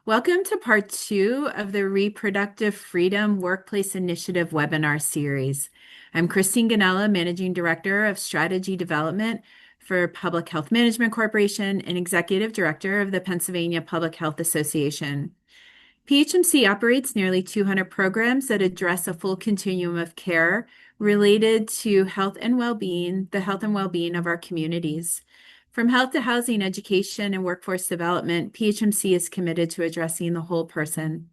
Welcome to part 2 of the Reproductive Freedom Workplace Initiative webinar series. I'm Christine Ganella, Managing Director of Strategy Development for Public Health Management Corporation and Executive Director of the Pennsylvania Public Health Association. PHMC operates nearly 200 programs that address a full continuum of care related to health and well-being, the health and well-being of our communities. From health to housing, education, and workforce development, PHMC is committed to addressing the whole person.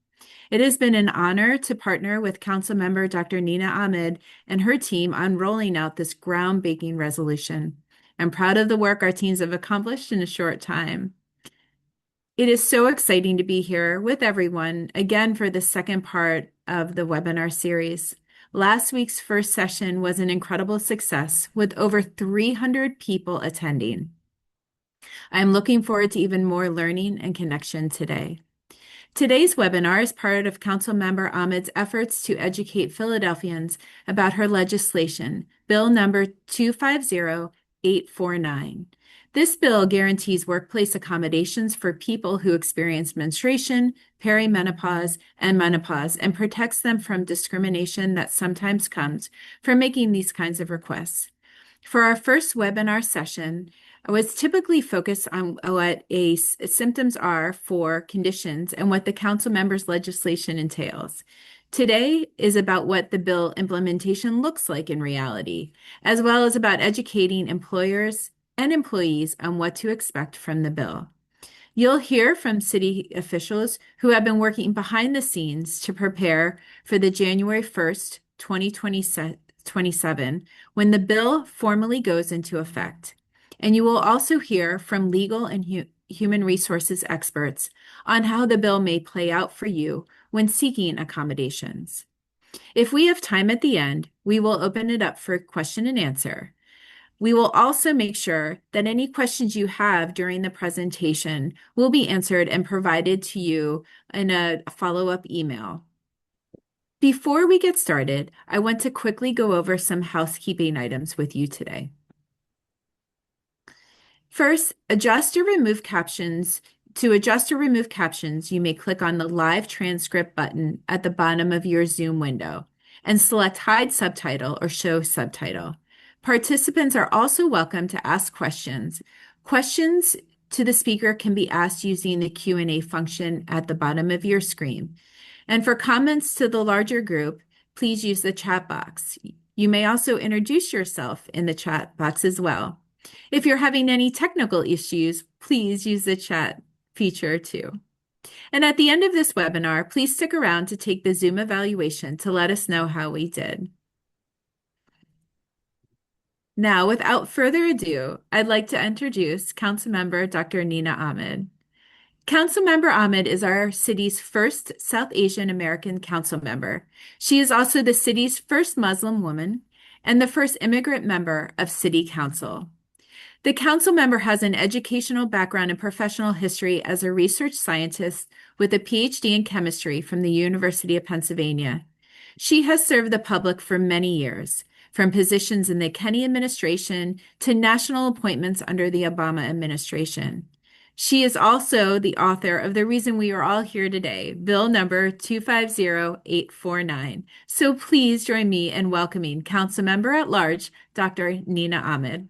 It has been an honor to partner with Councilmember Dr. Nina Ahmad and her team on rolling out this groundbreaking resolution. I'm proud of the work our teams have accomplished in a short time. It is so exciting to be here with everyone again for the second part of the webinar series. Last week's first session was an incredible success with over 300 people attending. I'm looking forward to even more learning and connection today. Today's webinar is part of Councilmember Ahmed's efforts to educate Philadelphians about her legislation, Bill number 250849. This bill guarantees workplace accommodations for people who experience menstruation, perimenopause, and menopause, and protects them from discrimination that sometimes comes from making these kinds of requests. For our first webinar session, I was typically focused on what symptoms are for conditions and what the council member's legislation entails. Today is about what the bill implementation looks like in reality, as well as about educating employers and employees on what to expect from the bill. You'll hear from city officials who have been working behind the scenes to prepare for the January 1st, 2027, when the bill formally goes into effect. And you will also hear from legal and human resources experts on how the bill may play out for you when seeking accommodations. If we have time at the end, we will open it up for question and answer. We will also make sure that any questions you have during the presentation will be answered and provided to you in a follow-up email. Before we get started, I want to quickly go over some housekeeping items with you today. First, adjust or remove captions. To adjust or remove captions, you may click on the Live Transcript button at the bottom of your Zoom window and select Hide Subtitle or Show Subtitle. Participants are also welcome to ask questions. Questions to the speaker can be asked using the Q&A function at the bottom of your screen. And for comments to the larger group, please use the chat box. You may also introduce yourself in the chat box as well. If you're having any technical issues, please use the chat feature too. And at the end of this webinar, please stick around to take the Zoom evaluation to let us know how we did. Now, without further ado, I'd like to introduce Councilmember Dr. Nina Ahmad. Councilmember Ahmad is our city's first South Asian American council member. She is also the city's first Muslim woman and the first immigrant member of City Council. The council member has an educational background and professional history as a research scientist with a PhD in chemistry from the University of Pennsylvania. She has served the public for many years, from positions in the Kennedy administration to national appointments under the Obama administration. She is also the author of the reason we are all here today, Bill number 250849. So please join me in welcoming Councilmember at Large, Dr. Nina Ahmad.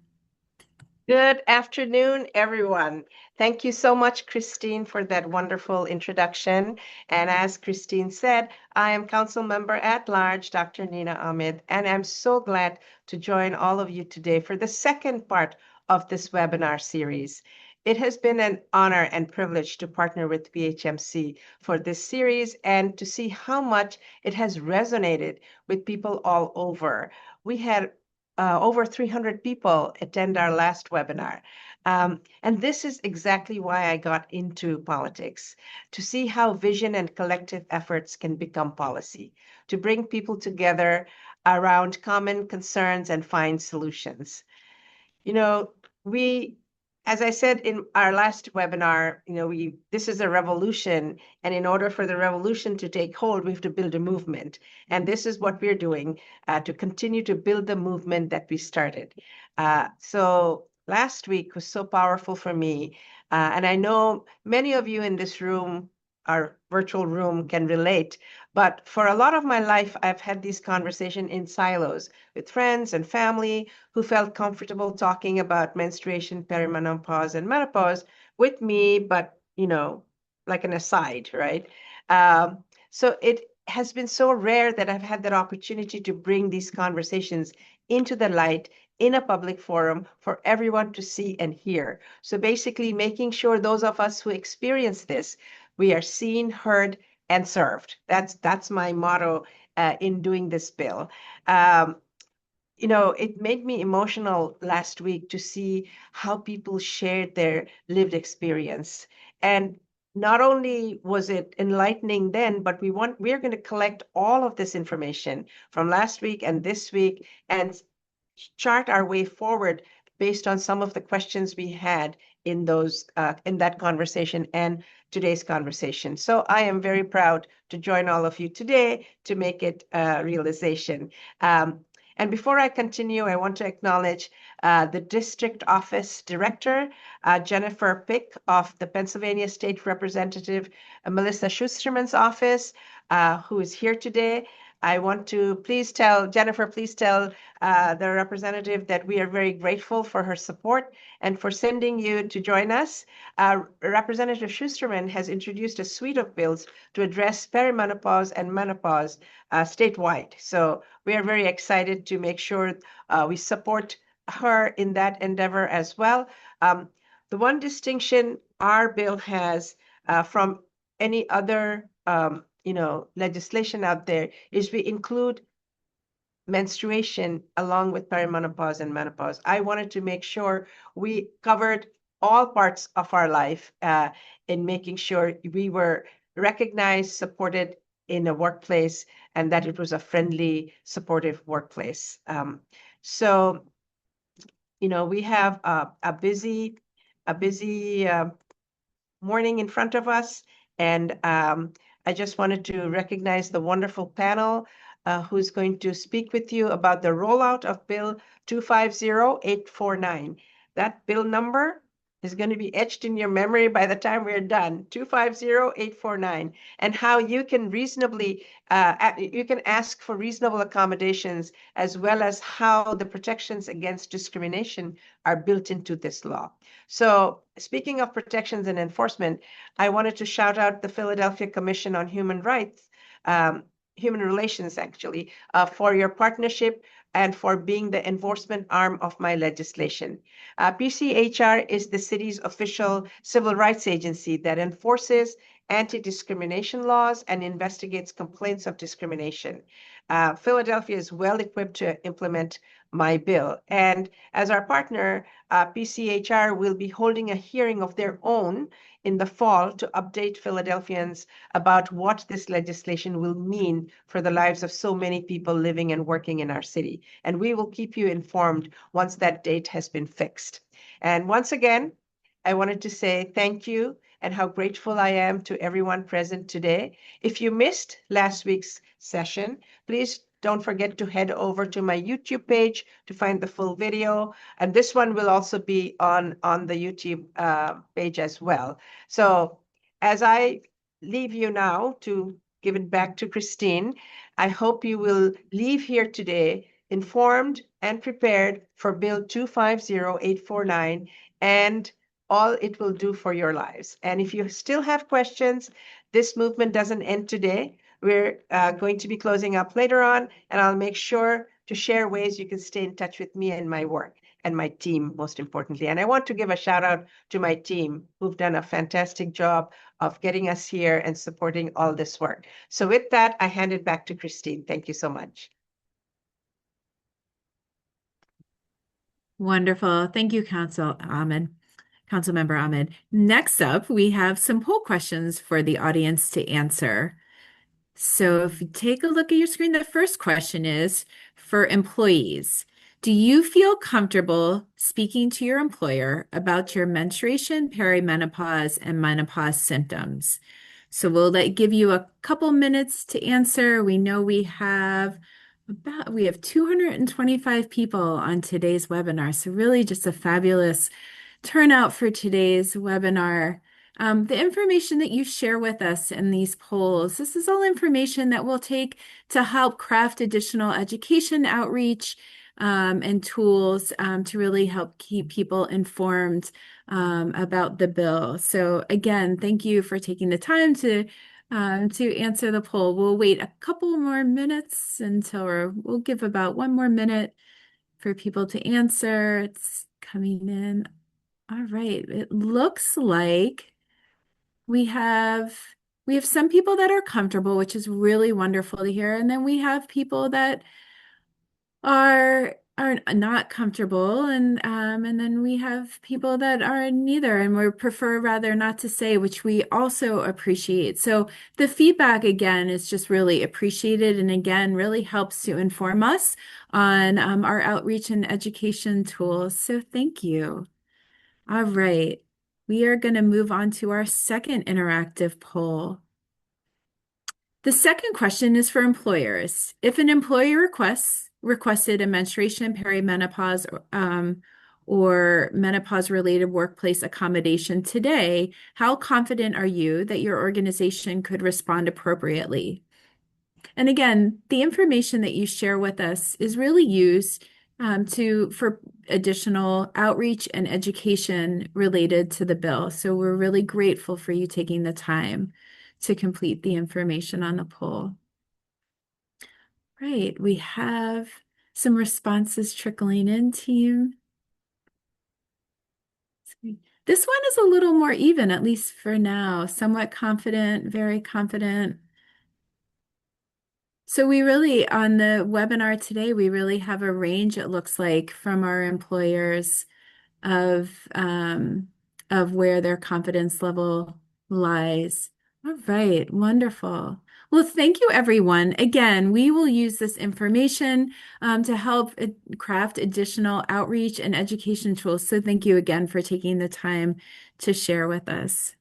Good afternoon, everyone. Thank you so much, Christine, for that wonderful introduction. And as Christine said, I am Council Member at Large, Dr. Nina Ahmed, and I'm so glad to join all of you today for the second part of this webinar series. It has been an honor and privilege to partner with PHMC for this series and to see how much it has resonated with people all over. We had over 300 people attend our last webinar. And this is exactly why I got into politics, to see how vision and collective efforts can become policy, to bring people together around common concerns and find solutions. You know, as I said in our last webinar, this is a revolution, and in order for the revolution to take hold, we have to build a movement. And this is what we're doing to continue to build the movement that we started. So last week was so powerful for me And I know many of you in this room, our virtual room, can relate. But for a lot of my life, I've had these conversations in silos with friends and family who felt comfortable talking about menstruation, perimenopause, and menopause with me, but like an aside, right? So it has been so rare that I've had that opportunity to bring these conversations into the light in a public forum for everyone to see and hear. So basically, making sure those of us who experience this, we are seen, heard, and served. That's my motto in doing this bill. Um, it made me emotional last week to see how people shared their lived experience. And not only was it enlightening then, but we're going to collect all of this information from last week and this week and chart our way forward based on some of the questions we had in that conversation and today's conversation. So I am very proud to join all of you today to make it a realization. Um, and before I continue, I want to acknowledge the district office director, Jennifer Pick of the Pennsylvania State Representative, Melissa Schusterman's office, who is here today. I want to Jennifer, please tell the representative that we are very grateful for her support and for sending you to join us. Representative Schusterman has introduced a suite of bills to address perimenopause and menopause statewide. So we are very excited to make sure we support her in that endeavor as well. The one distinction our bill has from any other legislation out there is we include menstruation along with perimenopause and menopause. I wanted to make sure we covered all parts of our life in making sure we were recognized, supported in a workplace, and that it was a friendly, supportive workplace. So, we have a busy morning in front of us. And I just wanted to recognize the wonderful panel who's going to speak with you about the rollout of Bill 250849. That bill number is going to be etched in your memory by the time we're done, 250849, and how you can you can ask for reasonable accommodations, as well as how the protections against discrimination are built into this law. So speaking of protections and enforcement, I wanted to shout out the Philadelphia Commission on Human Rights, Human Relations actually, for your partnership and for being the enforcement arm of my legislation. PCHR is the city's official civil rights agency that enforces anti-discrimination laws and investigates complaints of discrimination. Philadelphia is well equipped to implement my bill. And as our partner, PCHR will be holding a hearing of their own in the fall to update Philadelphians about what this legislation will mean for the lives of so many people living and working in our city. And we will keep you informed once that date has been fixed. And once again, I wanted to say thank you and how grateful I am to everyone present today. If you missed last week's session, please don't forget to head over to my YouTube page to find the full video. And this one will also be on the YouTube page as well. So as I leave you now to give it back to Christine, I hope you will leave here today informed and prepared for Bill 250849 and all it will do for your lives. And if you still have questions, this movement doesn't end today. We're going to be closing up later on, and I'll make sure to share ways you can stay in touch with me and my work and my team, most importantly. And I want to give a shout out to my team who've done a fantastic job of getting us here and supporting all this work. So with that, I hand it back to Christine. Thank you so much. Wonderful. Thank you, Councilmember Ahmed. Next up, we have some poll questions for the audience to answer. So if you take a look at your screen, the first question is for employees. Do you feel comfortable speaking to your employer about your menstruation, perimenopause, and menopause symptoms? So we'll give you a couple minutes to answer. We know we have 225 people on today's webinar, so really just a fabulous turnout for today's webinar. The information that you share with us in these polls, this is all information that we'll take to help craft additional education outreach and tools to really help keep people informed about the bill. So again, thank you for taking the time to answer the poll. We'll wait a couple more minutes we'll give about 1 more minute for people to answer. It's coming in. All right. It looks like we have we have some people that are comfortable, which is really wonderful to hear, and then we have people that are not comfortable, and then we have people that are neither, and we prefer rather not to say, which we also appreciate. So the feedback again is just really appreciated, and again really helps to inform us on our outreach and education tools. So thank you. All right, we are going to move on to our second interactive poll. The second question is for employers. If an employer requested a menstruation, perimenopause, or menopause-related workplace accommodation today, how confident are you that your organization could respond appropriately? And again, the information that you share with us is really used for additional outreach and education related to the bill. So we're really grateful for you taking the time to complete the information on the poll. Right, we have some responses trickling in, team. This one is a little more even, at least for now. Somewhat confident, very confident. So we really, on the webinar today, we really have a range, it looks like, from our employers of where their confidence level lies. All right, wonderful. Well, thank you, everyone. Again, we will use this information to help craft additional outreach and education tools. So thank you again for taking the time to share with us.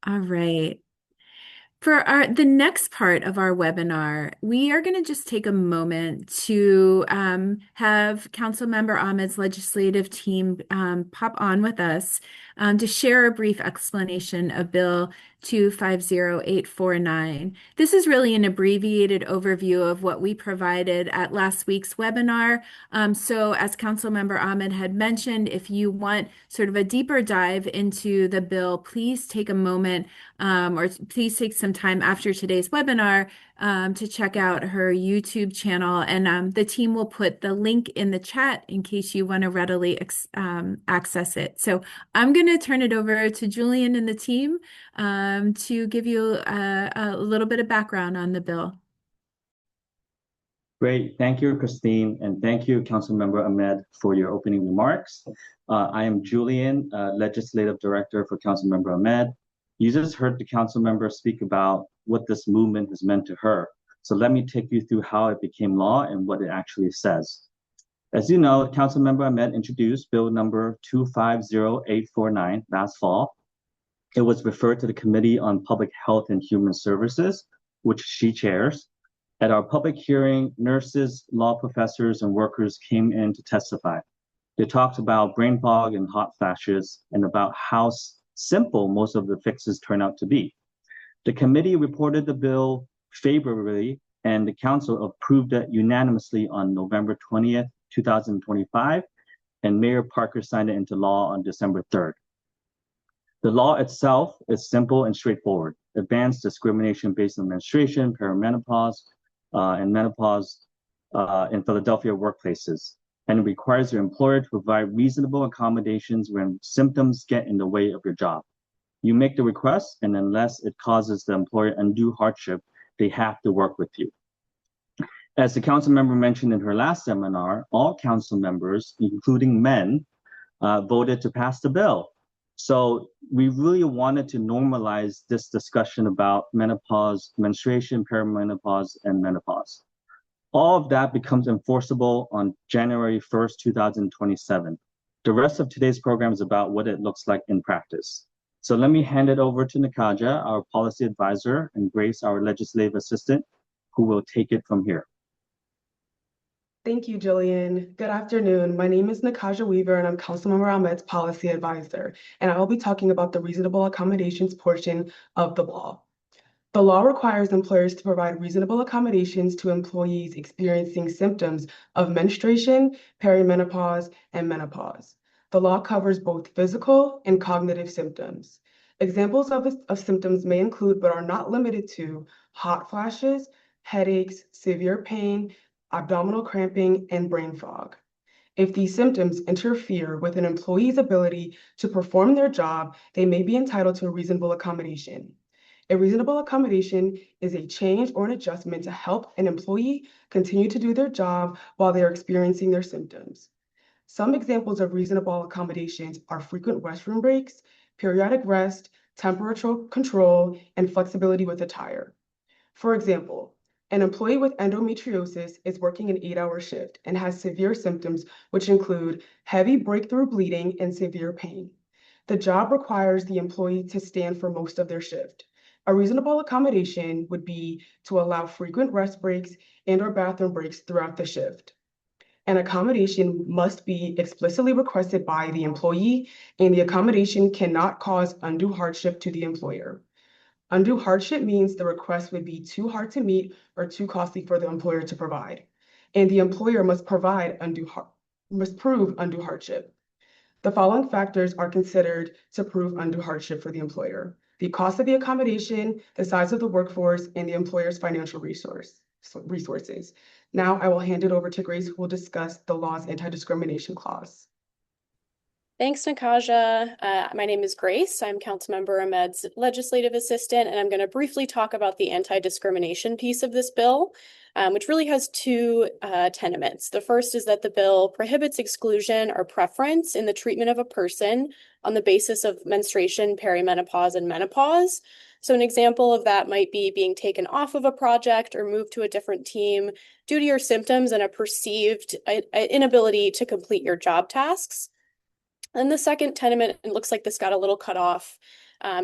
All right. For the next part of our webinar, we are going to just take a moment to have Councilmember Ahmed's legislative team pop on with us to share a brief explanation of Bill 250849. This is really an abbreviated overview of what we provided at last week's webinar. So as Councilmember Ahmed had mentioned, if you want sort of a deeper dive into the bill, please take a moment or please take some time after today's webinar to check out her YouTube channel. And the team will put the link in the chat in case you want to readily access it. So I'm going to turn it over to Julian and the team to give you a little bit of background on the bill. Great. Thank you, Christine, and thank you, Councilmember Ahmed, for your opening remarks. I am Julian, Legislative Director for Councilmember Ahmed. You just heard the Councilmember speak about what this movement has meant to her. So let me take you through how it became law and what it actually says. As you know, Councilmember Ahmed introduced Bill number 250849 last fall. It was referred to the Committee on Public Health and Human Services, which she chairs. At our public hearing, nurses, law professors, and workers came in to testify. They talked about brain fog and hot flashes and about how simple most of the fixes turn out to be. The committee reported the bill favorably, and the council approved it unanimously on November 20th, 2025, and Mayor Parker signed it into law on December 3rd. The law itself is simple and straightforward. It bans discrimination based on menstruation, perimenopause, and menopause in Philadelphia workplaces, and it requires your employer to provide reasonable accommodations when symptoms get in the way of your job. You make the request, and unless it causes the employer undue hardship, they have to work with you. As the council member mentioned in her last seminar, all council members, including men, voted to pass the bill. So we really wanted to normalize this discussion about menopause, menstruation, perimenopause, and menopause. All of that becomes enforceable on January 1st, 2027. The rest of today's program is about what it looks like in practice. So let me hand it over to Nakaja, our policy advisor, and Grace, our legislative assistant, who will take it from here. Thank you, Jillian. Good afternoon. My name is Nakaja Weaver, and I'm Councilmember Ahmed's Policy Advisor, and I will be talking about the reasonable accommodations portion of the law. The law requires employers to provide reasonable accommodations to employees experiencing symptoms of menstruation, perimenopause, and menopause. The law covers both physical and cognitive symptoms. Examples of symptoms may include, but are not limited to, hot flashes, headaches, severe pain, abdominal cramping, and brain fog. If these symptoms interfere with an employee's ability to perform their job, they may be entitled to a reasonable accommodation. A reasonable accommodation is a change or an adjustment to help an employee continue to do their job while they are experiencing their symptoms. Some examples of reasonable accommodations are frequent restroom breaks, periodic rest, temperature control, and flexibility with attire. For example, an employee with endometriosis is working an 8-hour shift and has severe symptoms, which include heavy breakthrough bleeding and severe pain. The job requires the employee to stand for most of their shift. A reasonable accommodation would be to allow frequent rest breaks and/or bathroom breaks throughout the shift. An accommodation must be explicitly requested by the employee, and the accommodation cannot cause undue hardship to the employer. Undue hardship means the request would be too hard to meet or too costly for the employer to provide, and the employer must prove undue hardship. The following factors are considered to prove undue hardship for the employer: the cost of the accommodation, the size of the workforce, and the employer's financial resources. Now I will hand it over to Grace, who will discuss the law's anti-discrimination clause. Thanks, Nakaja. My name is Grace. I'm Councilmember Ahmed's legislative assistant, and I'm going to briefly talk about the anti-discrimination piece of this bill, which really has two tenements. The first is that the bill prohibits exclusion or preference in the treatment of a person on the basis of menstruation, perimenopause, and menopause. So an example of that might be being taken off of a project or moved to a different team due to your symptoms and a perceived inability to complete your job tasks. And the second tenement, it looks like this got a little cut off,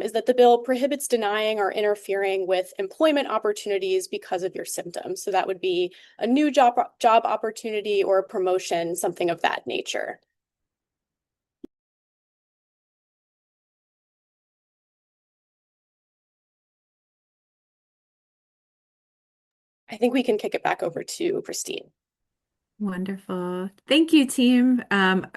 is that the bill prohibits denying or interfering with employment opportunities because of your symptoms. So that would be a new job opportunity or a promotion, something of that nature. I think we can kick it back over to Christine. Wonderful. Thank you, team.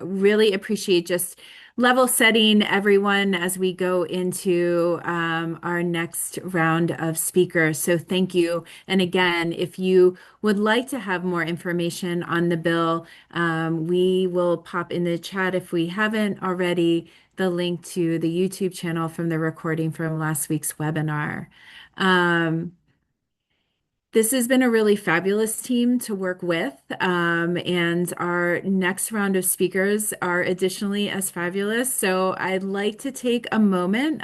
Really appreciate just level setting everyone as we go into our next round of speakers. So thank you. And again, if you would like to have more information on the bill, we will pop in the chat if we haven't already, the link to the YouTube channel from the recording from last week's webinar. This has been a really fabulous team to work with, and our next round of speakers are additionally as fabulous. So I'd like to take a moment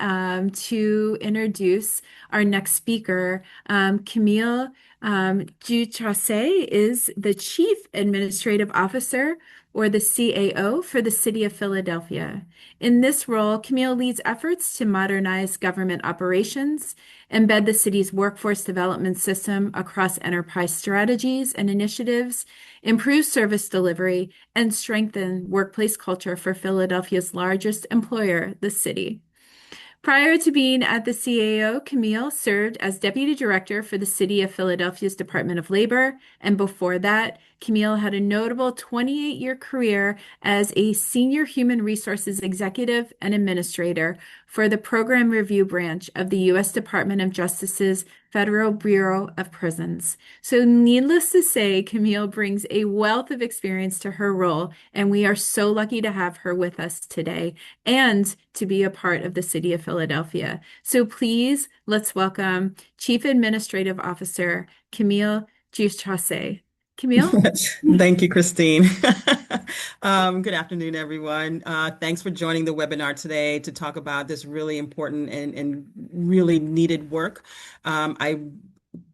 to introduce our next speaker. Camille Duchasse is the Chief Administrative Officer, or the CAO, for the City of Philadelphia. In this role, Camille leads efforts to modernize government operations, embed the city's workforce development system across enterprise strategies and initiatives, improve service delivery, and strengthen workplace culture for Philadelphia's largest employer, the city. Prior to being at the CAO, Camille served as Deputy Director for the City of Philadelphia's Department of Labor, and before that, Camille had a notable 28-year career as a Senior Human Resources Executive and Administrator for the Program Review Branch of the U.S. Department of Justice's Federal Bureau of Prisons. So needless to say, Camille brings a wealth of experience to her role, and we are so lucky to have her with us today and to be a part of the City of Philadelphia. So please, let's welcome Chief Administrative Officer Camille Duchasse. Camille? Thank you, Christine. Good afternoon, everyone. Thanks for joining the webinar today to talk about this really important and really needed work. I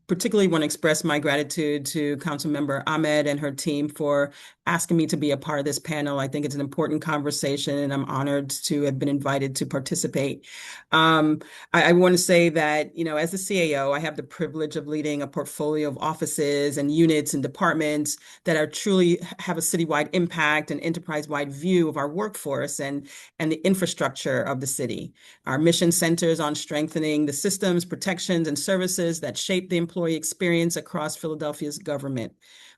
particularly want to express my gratitude to Councilmember Ahmed and her team for asking me to be a part of this panel. I think it's an important conversation, and I'm honored to have been invited to participate. I want to say that, as the CAO, I have the privilege of leading a portfolio of offices and units and departments that are truly have a citywide impact and enterprise-wide view of our workforce and the infrastructure of the city. Our mission centers on strengthening the systems, protections, and services that shape the employee experience across Philadelphia's government.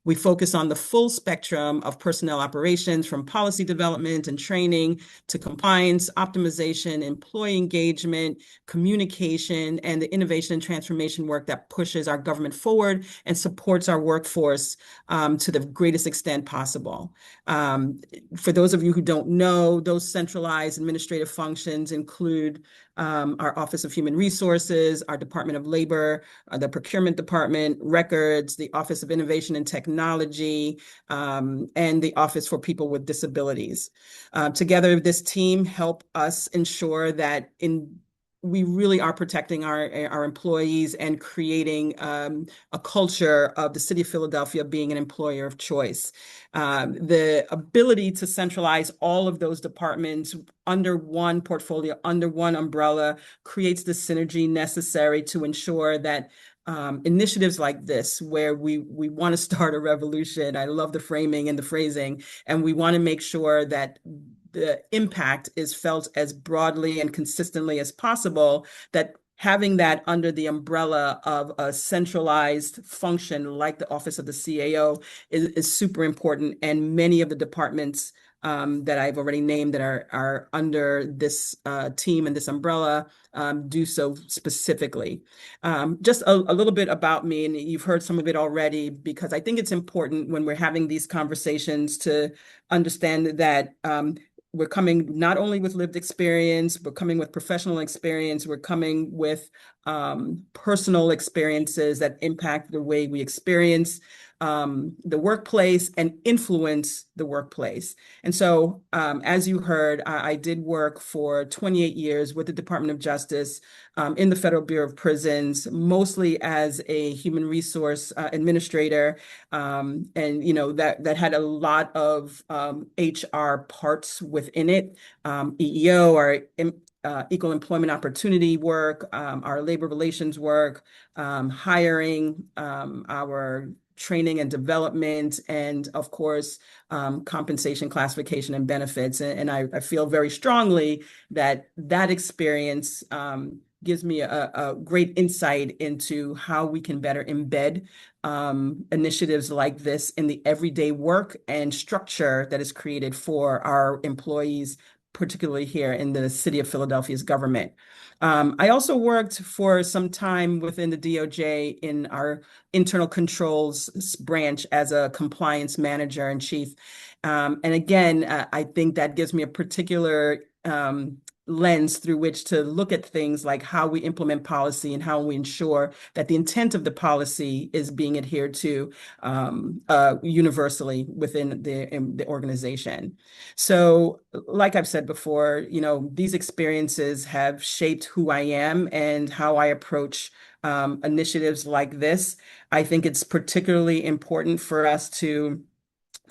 We focus on the full spectrum of personnel operations, from policy development and training to compliance, optimization, employee engagement, communication, and the innovation and transformation work that pushes our government forward and supports our workforce to the greatest extent possible. For those of you who don't know, those centralized administrative functions include our Office of Human Resources, our Department of Labor, the Procurement Department, Records, the Office of Innovation and Technology, and the Office for People with Disabilities. Together, this team help us ensure that we really are protecting our employees and creating a culture of the city of Philadelphia being an employer of choice. The ability to centralize all of those departments under one portfolio, under one umbrella, creates the synergy necessary to ensure that initiatives like this, where we want to start a revolution. I love the framing and the phrasing, and we want to make sure that the impact is felt as broadly and consistently as possible, that having that under the umbrella of a centralized function like the Office of the CAO is super important. And many of the departments that I've already named that are under this team and this umbrella do so specifically. Just a little bit about me, and you've heard some of it already, because I think it's important when we're having these conversations to understand that we're coming not only with lived experience, we're coming with professional experience, we're coming with personal experiences that impact the way we experience the workplace and influence the workplace. And so, as you heard, I did work for 28 years with the Department of Justice in the Federal Bureau of Prisons, mostly as a human resource administrator. And, that had a lot of HR parts within it, EEO, our equal employment opportunity work, our labor relations work, hiring, our training and development, and of course, compensation, classification, and benefits. And I feel very strongly that experience gives me a great insight into how we can better embed initiatives like this in the everyday work and structure that is created for our employees, particularly here in the city of Philadelphia's government. I also worked for some time within the DOJ in our internal controls branch as a compliance manager and chief. And again, I think that gives me a particular lens through which to look at things like how we implement policy and how we ensure that the intent of the policy is being adhered to universally within the organization. So, like I've said before, these experiences have shaped who I am and how I approach initiatives like this. I think it's particularly important for us to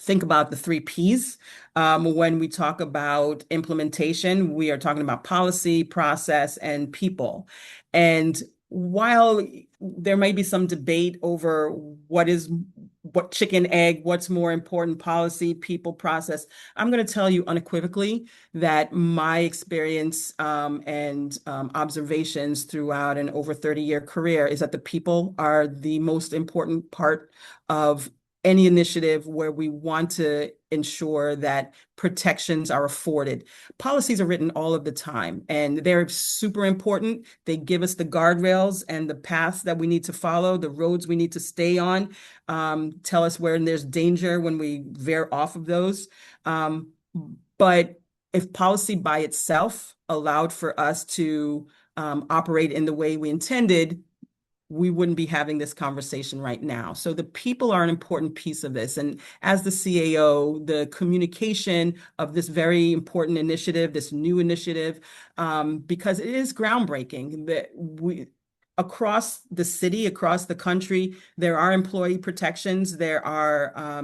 think about the 3 Ps. When we talk about implementation, we are talking about policy, process, and people. And while there may be some debate over what chicken, egg, what's more important, policy, people, process, I'm going to tell you unequivocally that my experience and observations throughout an over 30-year career is that the people are the most important part of any initiative where we want to ensure that protections are afforded. Policies are written all of the time, and they're super important. They give us the guardrails and the paths that we need to follow, the roads we need to stay on, tell us where there's danger when we veer off of those. But if policy by itself allowed for us to operate in the way we intended, we wouldn't be having this conversation right now. So the people are an important piece of this. And as the CAO, the communication of this very important initiative, this new initiative, because it is groundbreaking, that across the city, across the country, there are employee protections, there are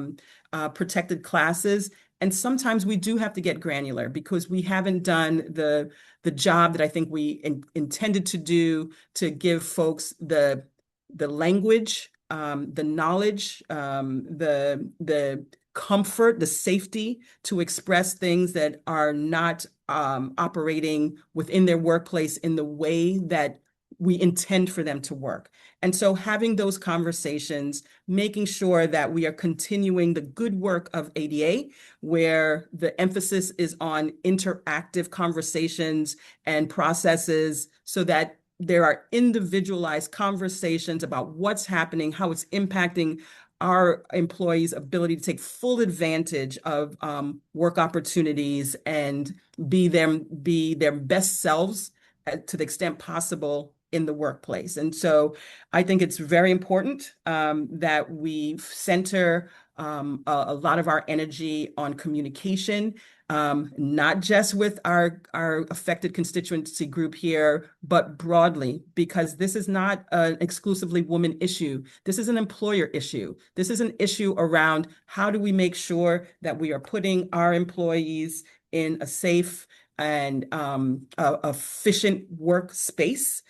protected classes, and sometimes we do have to get granular because we haven't done the job that I think we intended to do to give folks the language, the knowledge, the comfort, the safety to express things that are not operating within their workplace in the way that we intend for them to work. And so having those conversations, making sure that we are continuing the good work of ADA, where the emphasis is on interactive conversations and processes so that there are individualized conversations about what's happening, how it's impacting our employees' ability to take full advantage of work opportunities and be their best selves to the extent possible in the workplace. And so I think it's very important that we center a lot of our energy on communication, not just with our affected constituency group here, but broadly, because this is not an exclusively woman issue. This is an employer issue. This is an issue around how do we make sure that we are putting our employees in a safe and efficient workspace,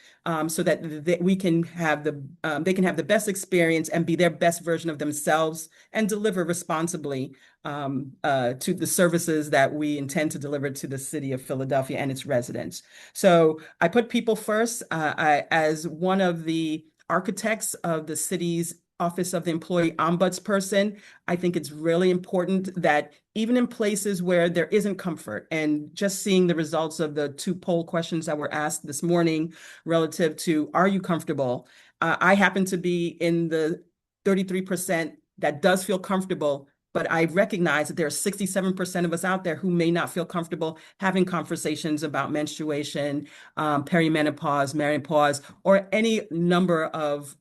so that we can have they can have the best experience and be their best version of themselves and deliver responsibly to the services that we intend to deliver to the city of Philadelphia and its residents. So I put people first. As one of the architects of the city's Office of the Employee Ombudsperson, I think it's really important that even in places where there isn't comfort, and just seeing the results of the 2 poll questions that were asked this morning relative to, are you comfortable? I happen to be in the 33% that does feel comfortable, but I recognize that there are 67% of us out there who may not feel comfortable having conversations about menstruation, perimenopause, menopause, or any number of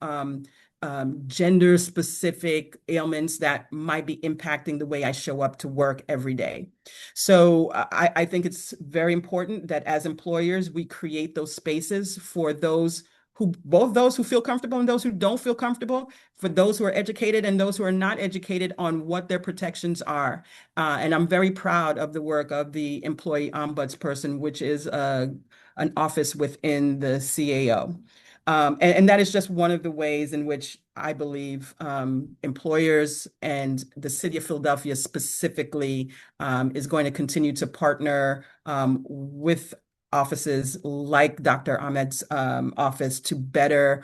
gender-specific ailments that might be impacting the way I show up to work every day. So I think it's very important that as employers, we create those spaces for both those who feel comfortable and those who don't feel comfortable, for those who are educated and those who are not educated on what their protections are. And I'm very proud of the work of the Employee Ombudsperson, which is an office within the CAO. And that is just one of the ways in which I believe employers and the city of Philadelphia specifically is going to continue to partner with offices like Dr. Ahmed's office to better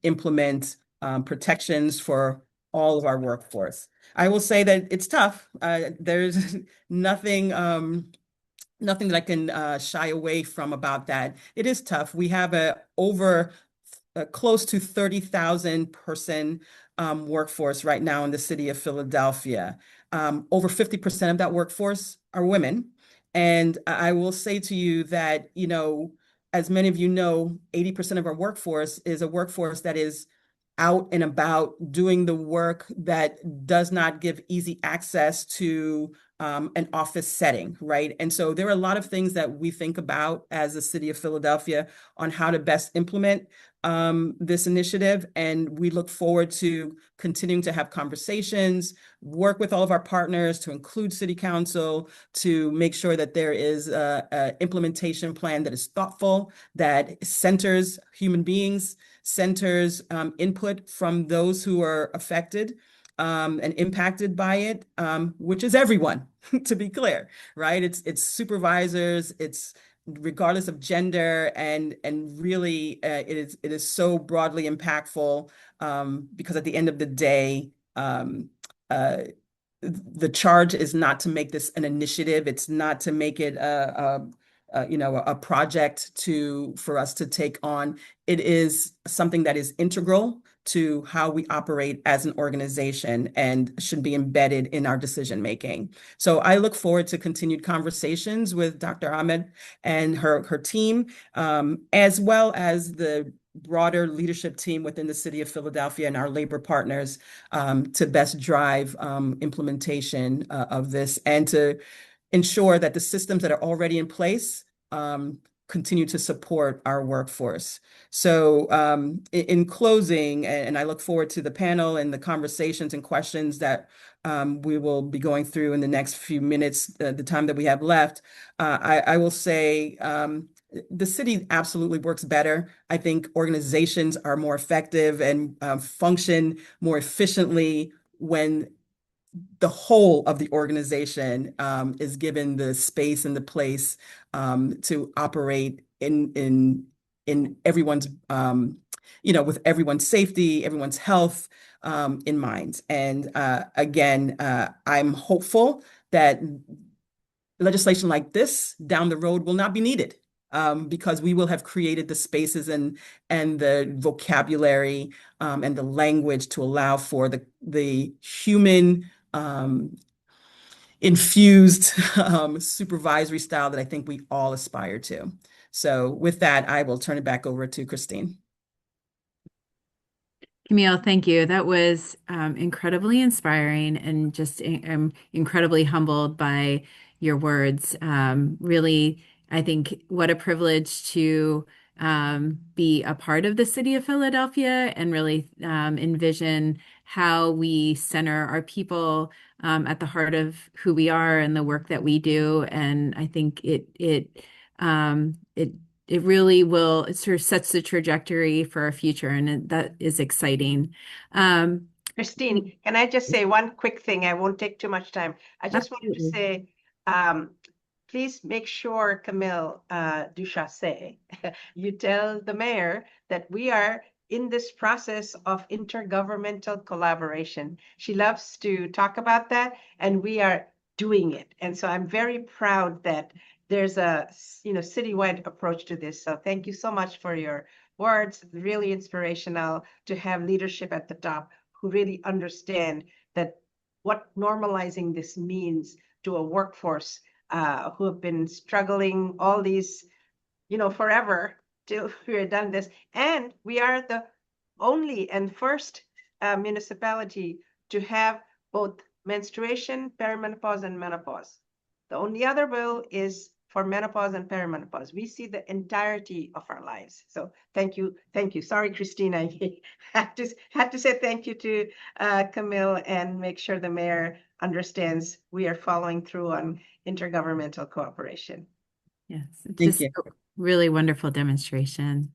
implement protections for all of our workforce. I will say that it's tough. There's nothing that I can shy away from about that. It is tough. We have close to 30,000 person workforce right now in the city of Philadelphia. Over 50% of that workforce are women. And I will say to you that, as many of you know, 80% of our workforce is a workforce that is out and about doing the work that does not give easy access to an office setting, right? And so there are a lot of things that we think about as the city of Philadelphia on how to best implement this initiative. And we look forward to continuing to have conversations, work with all of our partners to include City Council, to make sure that there is an implementation plan that is thoughtful, that centers human beings, centers input from those who are affected and impacted by it, which is everyone, to be clear, right? It's supervisors, it's regardless of gender, and really it is so broadly impactful because at the end of the day, the charge is not to make this an initiative. It's not to make it a project for us to take on. It is something that is integral to how we operate as an organization and should be embedded in our decision making. So I look forward to continued conversations with Dr. Ahmed and her team, as well as the broader leadership team within the city of Philadelphia and our labor partners to best drive implementation of this and to ensure that the systems that are already in place continue to support our workforce. So in closing, and I look forward to the panel and the conversations and questions that we will be going through in the next few minutes, the time that we have left, I will say the city absolutely works better. I think organizations are more effective and function more efficiently when the whole of the organization is given the space and the place to operate in everyone's with everyone's safety, everyone's health in mind. And again, I'm hopeful that legislation like this down the road will not be needed. Because we will have created the spaces and the vocabulary and the language to allow for the human infused supervisory style that I think we all aspire to. So with that, I will turn it back over to Christine. Camille, thank you. That was incredibly inspiring, and just I'm incredibly humbled by your words. Really, I think what a privilege to be a part of the city of Philadelphia and really envision how we center our people at the heart of who we are and the work that we do. And I think it really will, it sort of sets the trajectory for our future, and that is exciting. Christine, can I just say one quick thing? I won't take too much time. I just wanted to say, please make sure, Camille Duchasse, you tell the mayor that we are in this process of intergovernmental collaboration. She loves to talk about that, and we are doing it. And so I'm very proud that there's a citywide approach to this. So thank you so much for your words. Really inspirational to have leadership at the top who really understand that what normalizing this means to a workforce who have been struggling all these, forever till we're done this. And we are the only and first municipality to have both menstruation, perimenopause, and menopause. The only other bill is for menopause and perimenopause. We see the entirety of our lives. So thank you. Thank you. Sorry, Christine, I had to say thank you to Camille and make sure the mayor understands we are following through on intergovernmental cooperation. Yes, Thank you. a really wonderful demonstration.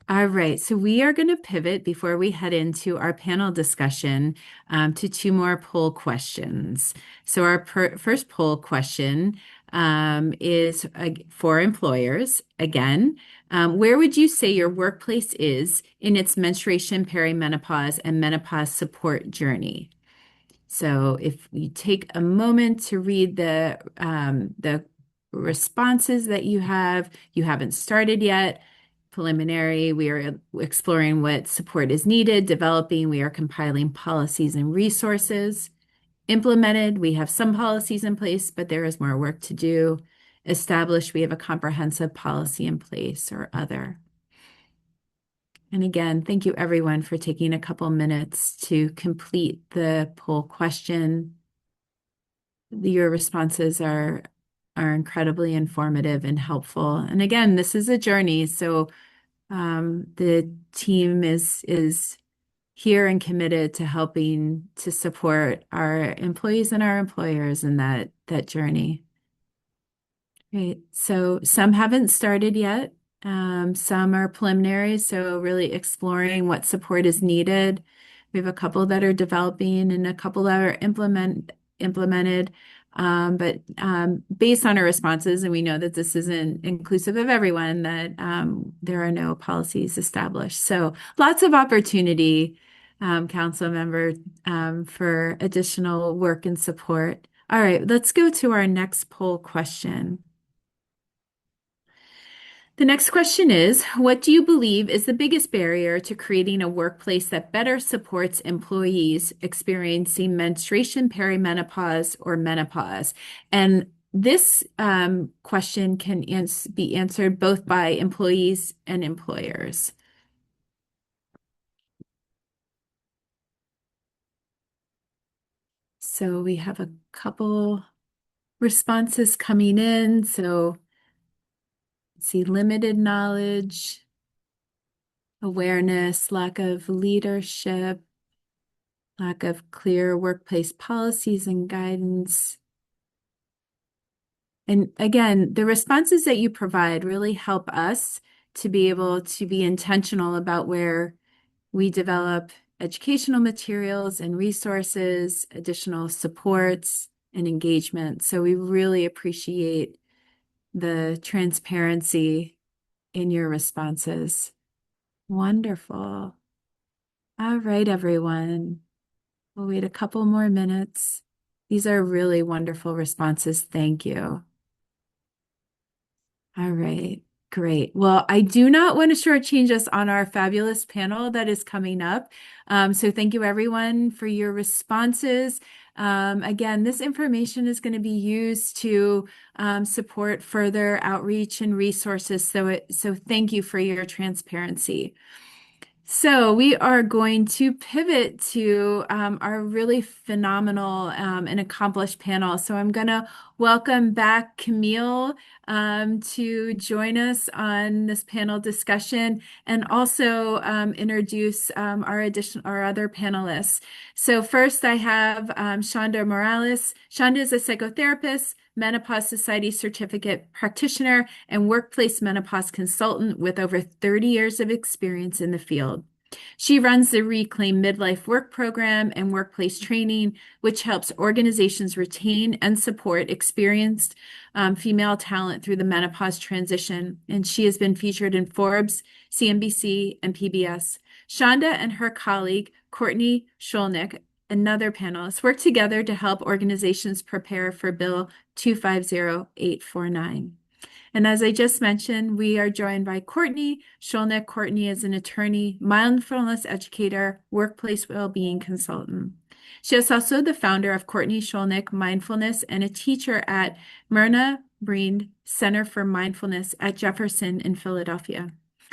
All right, so we are going to pivot before we head into our panel discussion to two more poll questions. So our first poll question is for employers. Again, where would you say your workplace is in its menstruation, perimenopause, and menopause support journey? So if you take a moment to read the responses that you haven't started yet. Preliminary, we are exploring what support is needed. Developing, we are compiling policies and resources. Implemented, we have some policies in place, but there is more work to do. Established, we have a comprehensive policy in place, or other. And again, thank you everyone for taking a couple minutes to complete the poll question. Your responses are incredibly informative and helpful. And again, this is a journey, so the team is here and committed to helping to support our employees and our employers in that journey. Great. So some haven't started yet. Some are preliminary, so really exploring what support is needed. We have a couple that are developing and a couple that are implemented. But based on our responses, and we know that this isn't inclusive of everyone, that there are no policies established. So lots of opportunity, council member, for additional work and support. All right, let's go to our next poll question. The next question is, what do you believe is the biggest barrier to creating a workplace that better supports employees experiencing menstruation, perimenopause, or menopause? And this question can be answered both by employees and employers. So we have a couple responses coming in. So see, limited knowledge, awareness, lack of leadership, lack of clear workplace policies and guidance. And again, the responses that you provide really help us to be able to be intentional about where we develop educational materials and resources, additional supports and engagement. So we really appreciate the transparency in your responses. Wonderful. All right, everyone. We'll wait a couple more minutes. These are really wonderful responses. Thank you. All right, great. Well, I do not want to shortchange us on our fabulous panel that is coming up. So thank you everyone for your responses. Again, this information is going to be used to support further outreach and resources. So thank you for your transparency. So we are going to pivot to our really phenomenal and accomplished panel. So I'm going to welcome back Camille to join us on this panel discussion and also introduce our other panelists. So first I have Shonda Morales. Shonda is a psychotherapist, Menopause Society certificate practitioner, and workplace menopause consultant with over 30 years of experience in the field. She runs the Reclaim Midlife Work Program and workplace training, which helps organizations retain and support experienced female talent through the menopause transition. And she has been featured in Forbes, CNBC, and PBS. Shonda and her colleague, Courtney Sholnick, another panelist, work together to help organizations prepare for Bill 250849. And as I just mentioned, we are joined by Courtney Sholnick. Courtney is an attorney, mindfulness educator, workplace well-being consultant. She is also the founder of Courtney Sholnick Mindfulness and a teacher at Myrna Breen Center for Mindfulness at Jefferson in Philadelphia.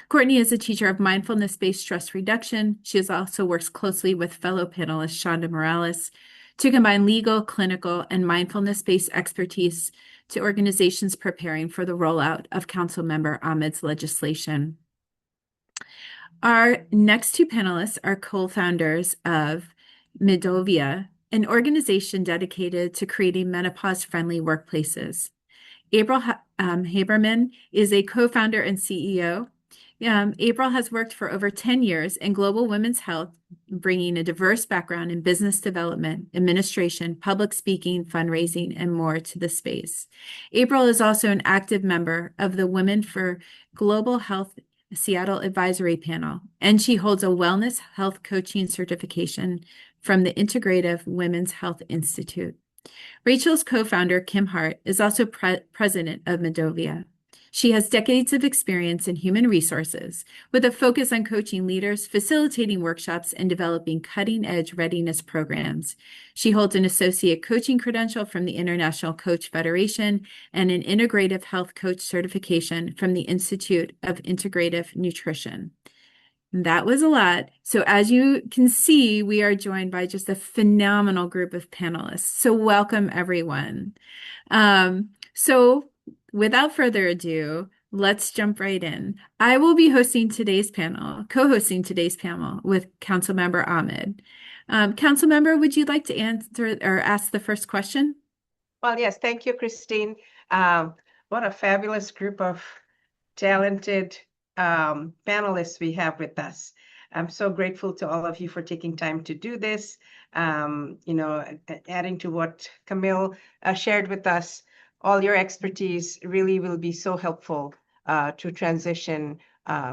Courtney is a teacher of mindfulness-based stress reduction. She also works closely with fellow panelist Shonda Morales to combine legal, clinical, and mindfulness-based expertise to organizations preparing for the rollout of Councilmember Ahmed's legislation. Our next two panelists are co-founders of Medovia, an organization dedicated to creating menopause-friendly workplaces. April Haberman is a co-founder and CEO. April has worked for over 10 years in global women's health, bringing a diverse background in business development, administration, public speaking, fundraising, and more to the space. April is also an active member of the Women for Global Health Seattle Advisory Panel, and she holds a wellness health coaching certification from the Integrative Women's Health Institute. Rachel's co-founder, Kim Hart, is also president of Medovia. She has decades of experience in human resources with a focus on coaching leaders, facilitating workshops, and developing cutting-edge readiness programs. She holds an associate coaching credential from the International Coach Federation and an integrative health coach certification from the Institute of Integrative Nutrition. That was a lot. So as you can see, we are joined by just a phenomenal group of panelists. So welcome, everyone. So without further ado, let's jump right in. I will be hosting today's panel, co-hosting today's panel with Councilmember Ahmed. Councilmember, would you like to answer or ask the first question? Well, yes, thank you, Christine. What a fabulous group of talented panelists we have with us. I'm so grateful to all of you for taking time to do this. Adding to what Camille shared with us, all your expertise really will be so helpful to transition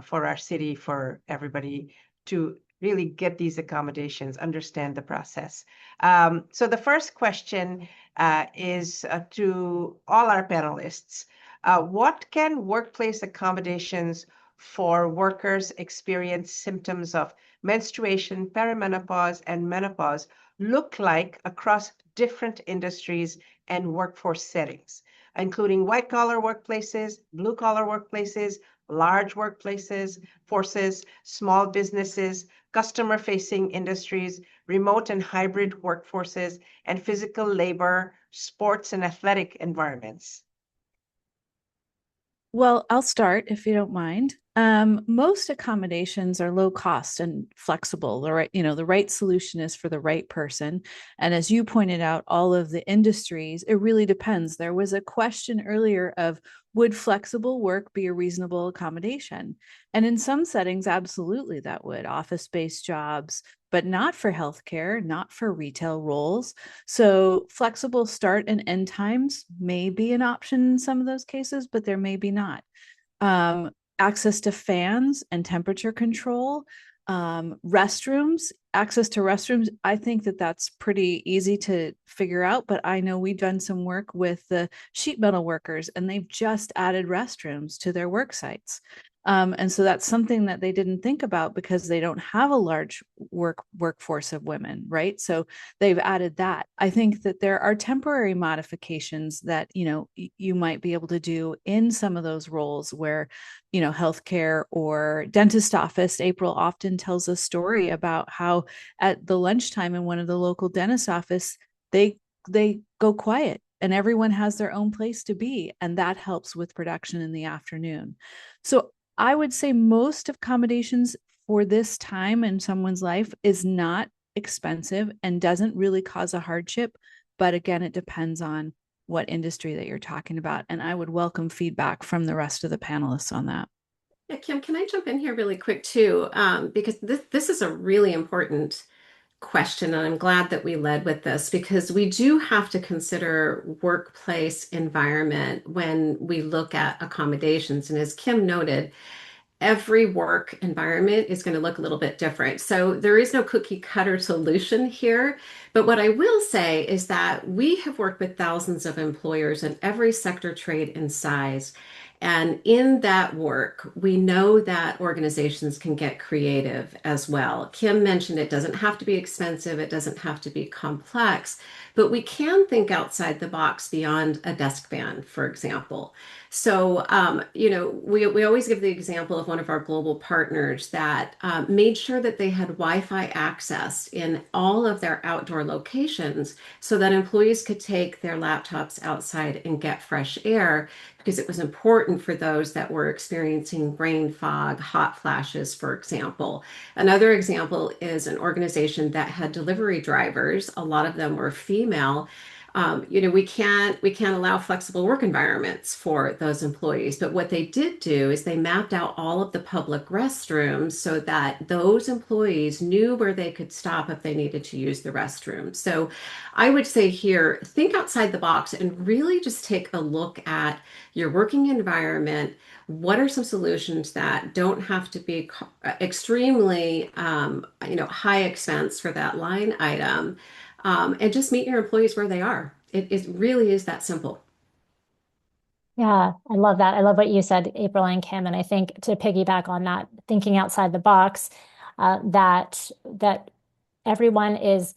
for our city, for everybody to really get these accommodations, understand the process. So the first question is to all our panelists. What can workplace accommodations for workers experience symptoms of menstruation, perimenopause, and menopause look like across different industries and workforce settings, including white-collar workplaces, blue-collar workplaces, large workplaces, forces, small businesses, customer-facing industries, remote and hybrid workforces, and physical labor, sports, and athletic environments? Well, I'll start if you don't mind. Most accommodations are low cost and flexible. The right solution is for the right person. And as you pointed out, all of the industries, it really depends. There was a question earlier of would flexible work be a reasonable accommodation? And in some settings, absolutely that would. Office-based jobs, but not for healthcare, not for retail roles. So flexible start and end times may be an option in some of those cases, but there may be not. Um, Access to fans and temperature control, restrooms, access to restrooms. I think that that's pretty easy to figure out, but I know we've done some work with the sheet metal workers and they've just added restrooms to their work sites. And so that's something that they didn't think about because they don't have a large workforce of women, right? So they've added that. I think that there are temporary modifications that, you might be able to do in some of those roles where, healthcare or dentist office. April often tells a story about how at the lunchtime in one of the local dentist office, they go quiet and everyone has their own place to be. And that helps with production in the afternoon. So I would say most accommodations for this time in someone's life is not expensive and doesn't really cause a hardship. But again, it depends on what industry that you're talking about. And I would welcome feedback from the rest of the panelists on that. Yeah, Kim, can I jump in here really quick too? Because this is a really important question, and I'm glad that we led with this because we do have to consider workplace environment when we look at accommodations. And as Kim noted, every work environment is going to look a little bit different. So there is no cookie cutter solution here. But what I will say is that we have worked with thousands of employers in every sector, trade, and size. And in that work, we know that organizations can get creative as well. Kim mentioned it doesn't have to be expensive, it doesn't have to be complex, but we can think outside the box beyond a desk fan, for example. So, we always give the example of one of our global partners that made sure that they had Wi-Fi access in all of their outdoor locations so that employees could take their laptops outside and get fresh air because it was important for those that were experiencing brain fog, hot flashes, for example. Another example is an organization that had delivery drivers. A lot of them were female. We can't allow flexible work environments for those employees. But what they did do is they mapped out all of the public restrooms so that those employees knew where they could stop if they needed to use the restroom. So I would say here, think outside the box and really just take a look at your working environment. What are some solutions that don't have to be extremely, high expense for that line item? And just meet your employees where they are. It really is that simple. Yeah, I love that. I love what you said, April and Kim. And I think to piggyback on that, thinking outside the box, that everyone is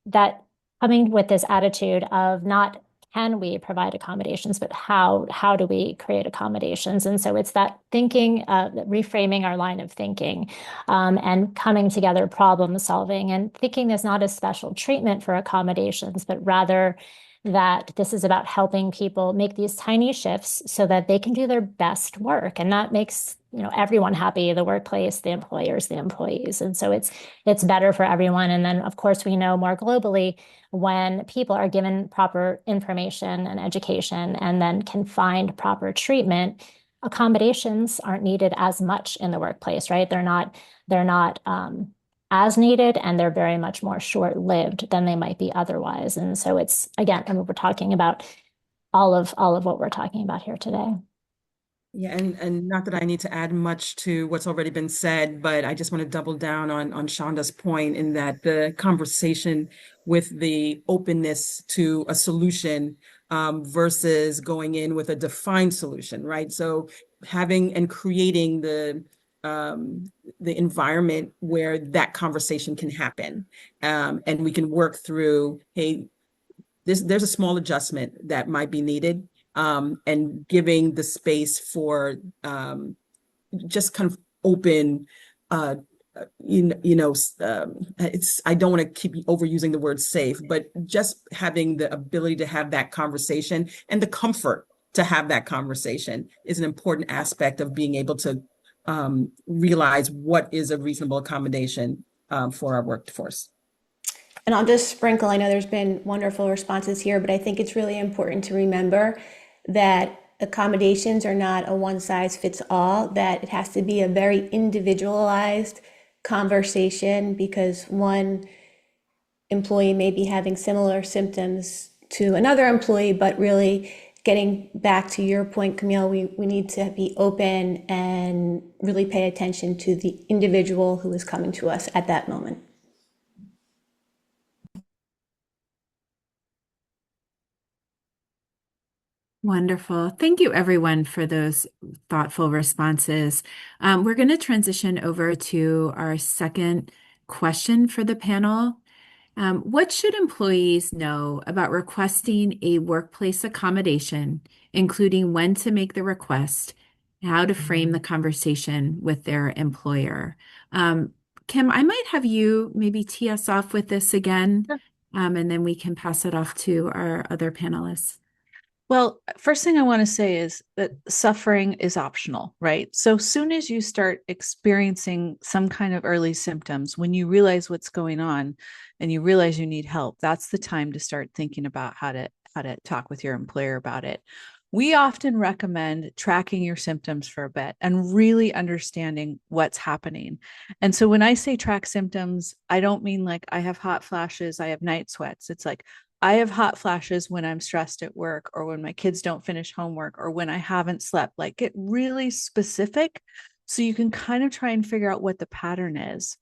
that coming with this attitude of not can we provide accommodations, but how do we create accommodations? And so it's that thinking, reframing our line of thinking, and coming together, problem solving, and thinking there's not a special treatment for accommodations, but rather that this is about helping people make these tiny shifts so that they can do their best work. And that makes, everyone happy, the workplace, the employers, the employees. And so it's better for everyone. And then, of course, we know more globally when people are given proper information and education and then can find proper treatment, accommodations aren't needed as much in the workplace, right? They're not as needed, and they're very much more short-lived than they might be otherwise. And so it's, again, we're talking about all of what we're talking about here today. Yeah, and not that I need to add much to what's already been said, but I just want to double down on Shonda's point in that the conversation with the openness to a solution versus going in with a defined solution, right? So having and creating the environment where that conversation can happen, and we can work through, hey, there's a small adjustment that might be needed, and giving the space for just kind of open, it's, I don't want to keep overusing the word safe, but just having the ability to have that conversation and the comfort to have that conversation is an important aspect of being able to realize what is a reasonable accommodation for our workforce. And I'll just sprinkle, I know there's been wonderful responses here, but I think it's really important to remember that accommodations are not a one size fits all, that it has to be a very individualized conversation because one employee may be having similar symptoms to another employee, but really getting back to your point, Camille, we need to be open and really pay attention to the individual who is coming to us at that moment. Wonderful. Thank you, everyone, for those thoughtful responses. We're going to transition over to our second question for the panel. What should employees know about requesting a workplace accommodation, including when to make the request, how to frame the conversation with their employer? Kim, I might have you maybe tee us off with this again, and then we can pass it off to our other panelists. Well, first thing I want to say is that suffering is optional, right? So soon as you start experiencing some kind of early symptoms, when you realize what's going on and you realize you need help, that's the time to start thinking about how to talk with your employer about it. We often recommend tracking your symptoms for a bit and really understanding what's happening. And so when I say track symptoms, I don't mean like I have hot flashes, I have night sweats. It's like I have hot flashes when I'm stressed at work or when my kids don't finish homework or when I haven't slept. Like, get really specific so you can kind of try and figure out what the pattern is.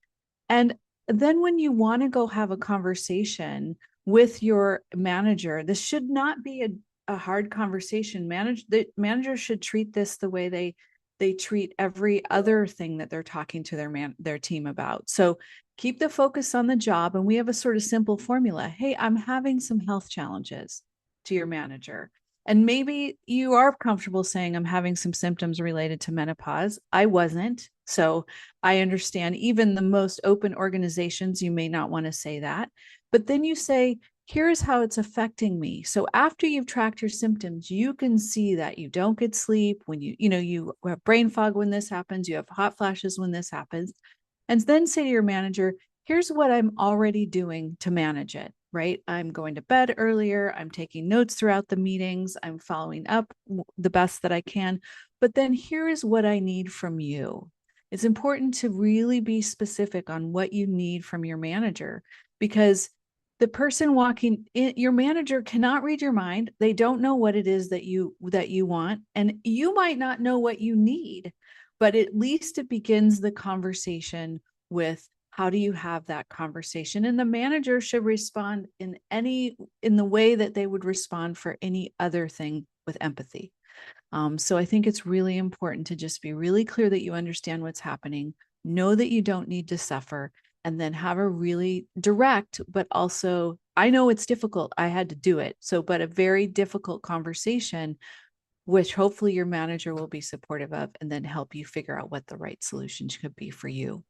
And then when you want to go have a conversation with your manager, this should not be a hard conversation. The manager should treat this the way they treat every other thing that they're talking to their team about. So keep the focus on the job. And we have a sort of simple formula. Hey, I'm having some health challenges, to your manager. And maybe you are comfortable saying I'm having some symptoms related to menopause. I wasn't. So I understand even the most open organizations, you may not want to say that. But then you say, here's how it's affecting me. So after you've tracked your symptoms, you can see that you don't get sleep when you have brain fog when this happens, you have hot flashes when this happens. And then say to your manager, here's what I'm already doing to manage it, right? I'm going to bed earlier. I'm taking notes throughout the meetings. I'm following up the best that I can. But then here is what I need from you. It's important to really be specific on what you need from your manager, because the person walking in, your manager cannot read your mind. They don't know what it is that you want, and you might not know what you need, but at least it begins the conversation with how do you have that conversation? And the manager should respond in the way that they would respond for any other thing with empathy. So I think it's really important to just be really clear that you understand what's happening, know that you don't need to suffer, and then have a really direct, but also, I know it's difficult. I had to do it. But a very difficult conversation, which hopefully your manager will be supportive of, and then help you figure out what the right solution could be for you.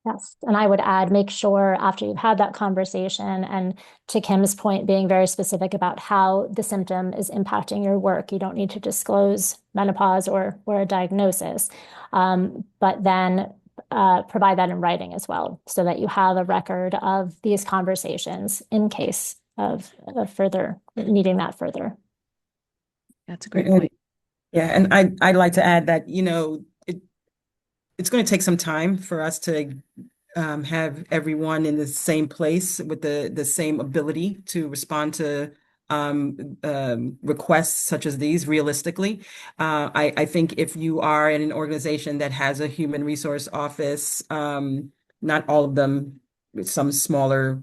Yes. And I would add, make sure after you've had that conversation, and to Kim's point, being very specific about how the symptom is impacting your work. You don't need to disclose menopause or a diagnosis, but then provide that in writing as well, so that you have a record of these conversations in case of further needing that further. That's a great point. Yeah, and I'd like to add that, it's going to take some time for us to have everyone in the same place with the same ability to respond to requests such as these realistically. I think if you are in an organization that has a human resource office, not all of them, some smaller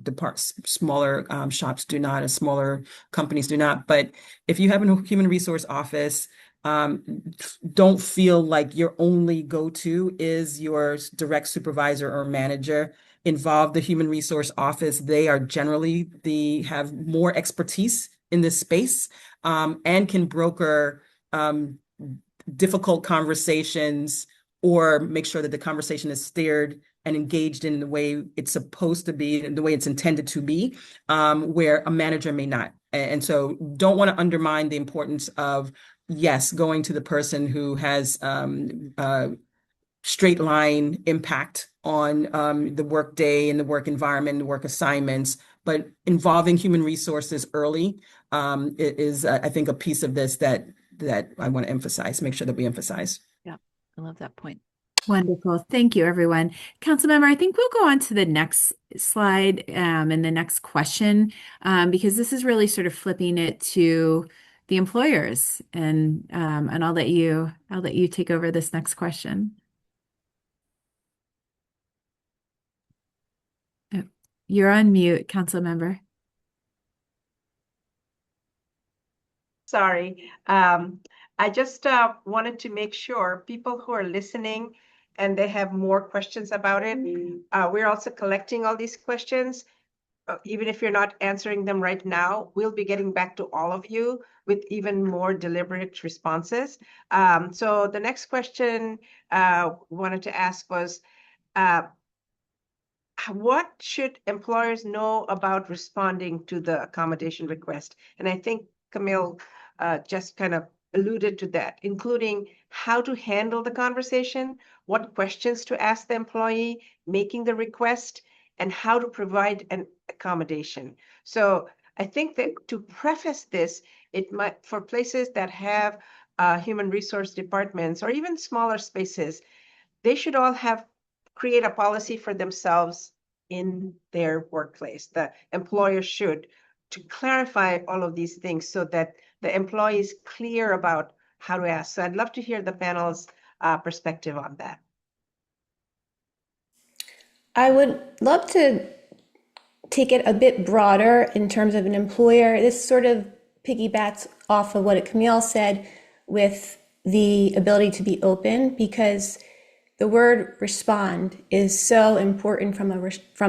shops do not, and smaller companies do not. But if you have a human resource office, don't feel like your only go-to is your direct supervisor or manager. Involve the human resource office. They are generally have more expertise in this space, and can broker difficult conversations or make sure that the conversation is steered and engaged in the way it's supposed to be, and the way it's intended to be, where a manager may not. And so don't want to undermine the importance of, yes, going to the person who has straight line impact on the work day and the work environment, the work assignments, but involving human resources early is, I think, a piece of this that I want to emphasize, make sure that we emphasize. Yeah, I love that point. Wonderful. Thank you, everyone. Councilmember, I think we'll go on to the next slide and the next question, because this is really sort of flipping it to the employers, and I'll let you take over this next question. Oh, you're on mute, Councilmember. Sorry. I just wanted to make sure people who are listening and they have more questions about it, we're also collecting all these questions. Even if you're not answering them right now, we'll be getting back to all of you with even more deliberate responses. So the next question wanted to ask was, what should employers know about responding to the accommodation request? And I think Camille just kind of alluded to that, including how to handle the conversation, what questions to ask the employee making the request, and how to provide an accommodation. So I think that to preface this, it might, for places that have human resource departments or even smaller spaces, they should all create a policy for themselves in their workplace. The employer should, to clarify all of these things so that the employee is clear about how to ask. So I'd love to hear the panel's perspective on that. I would love to take it a bit broader in terms of an employer. This sort of piggybacks off of what Camille said with the ability to be open, because the word respond is so important from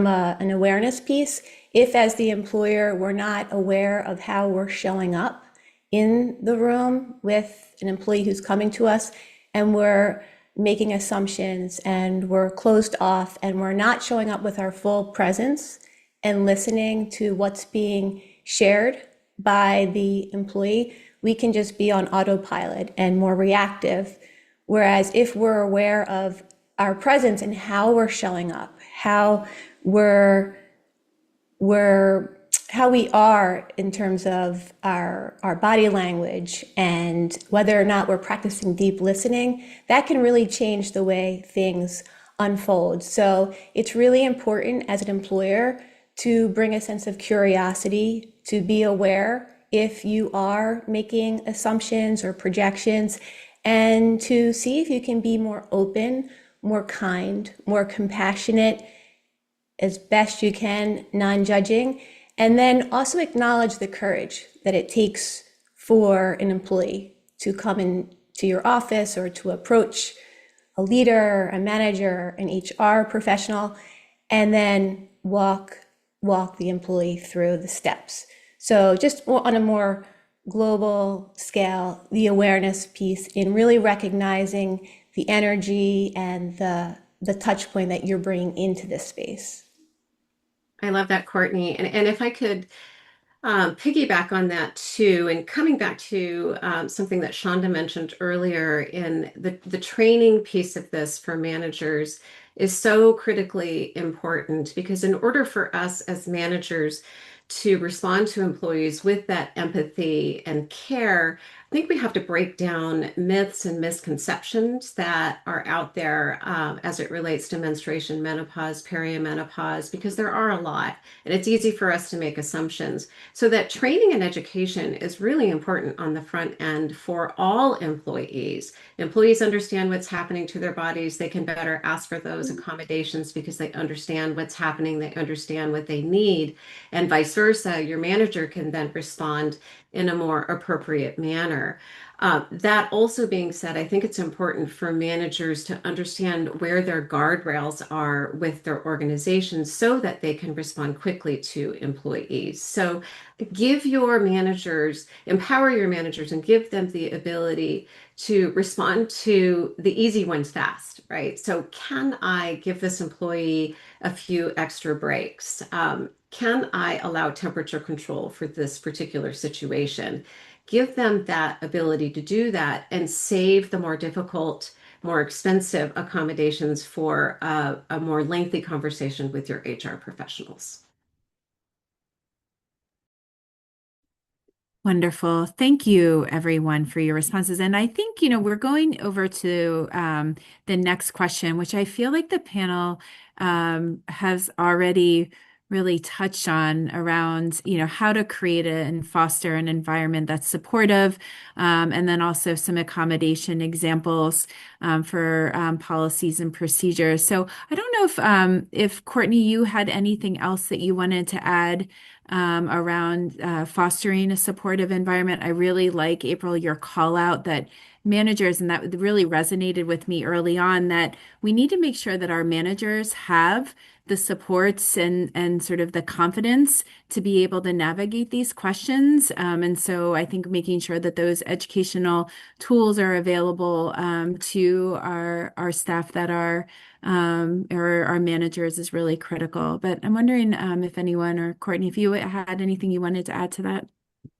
an awareness piece. If, as the employer, we're not aware of how we're showing up in the room with an employee who's coming to us, and we're making assumptions and we're closed off and we're not showing up with our full presence and listening to what's being shared by the employee, we can just be on autopilot and more reactive. Whereas if we're aware of our presence and how we're showing up, how we are in terms of our body language, and whether or not we're practicing deep listening, that can really change the way things unfold. So it's really important as an employer to bring a sense of curiosity, to be aware if you are making assumptions or projections, and to see if you can be more open, more kind, more compassionate, as best you can, non-judging, and then also acknowledge the courage that it takes for an employee to come into your office or to approach a leader, a manager, an HR professional, and then walk the employee through the steps. So just on a more global scale, the awareness piece in really recognizing the energy and the touch point that you're bringing into this space. I love that, Courtney. And if I could piggyback on that too, and coming back to something that Shonda mentioned earlier, in the training piece of this for managers is so critically important, because in order for us as managers to respond to employees with that empathy and care, I think we have to break down myths and misconceptions that are out there as it relates to menstruation, menopause, perimenopause, because there are a lot, and it's easy for us to make assumptions. So that training and education is really important on the front end for all employees. Employees understand what's happening to their bodies. They can better ask for those accommodations because they understand what's happening. They understand what they need, and vice versa. Your manager can then respond in a more appropriate manner. That also being said, I think it's important for managers to understand where their guardrails are with their organizations so that they can respond quickly to employees. So empower your managers and give them the ability to respond to the easy ones fast, right? So can I give this employee a few extra breaks? Can I allow temperature control for this particular situation? Give them that ability to do that and save the more difficult, more expensive accommodations for a more lengthy conversation with your HR professionals. Wonderful. Thank you, everyone, for your responses. And I think, we're going over to the next question, which I feel like the panel has already really touched on around, how to create and foster an environment that's supportive, and then also some accommodation examples for policies and procedures. So I don't know if Courtney, you had anything else that you wanted to add around fostering a supportive environment. I really like, April, your call out that managers, and that really resonated with me early on, that we need to make sure that our managers have the supports and sort of the confidence to be able to navigate these questions. And so I think making sure that those educational tools are available to our staff that are or our managers is really critical. But I'm wondering if anyone, or Courtney, if you had anything you wanted to add to that.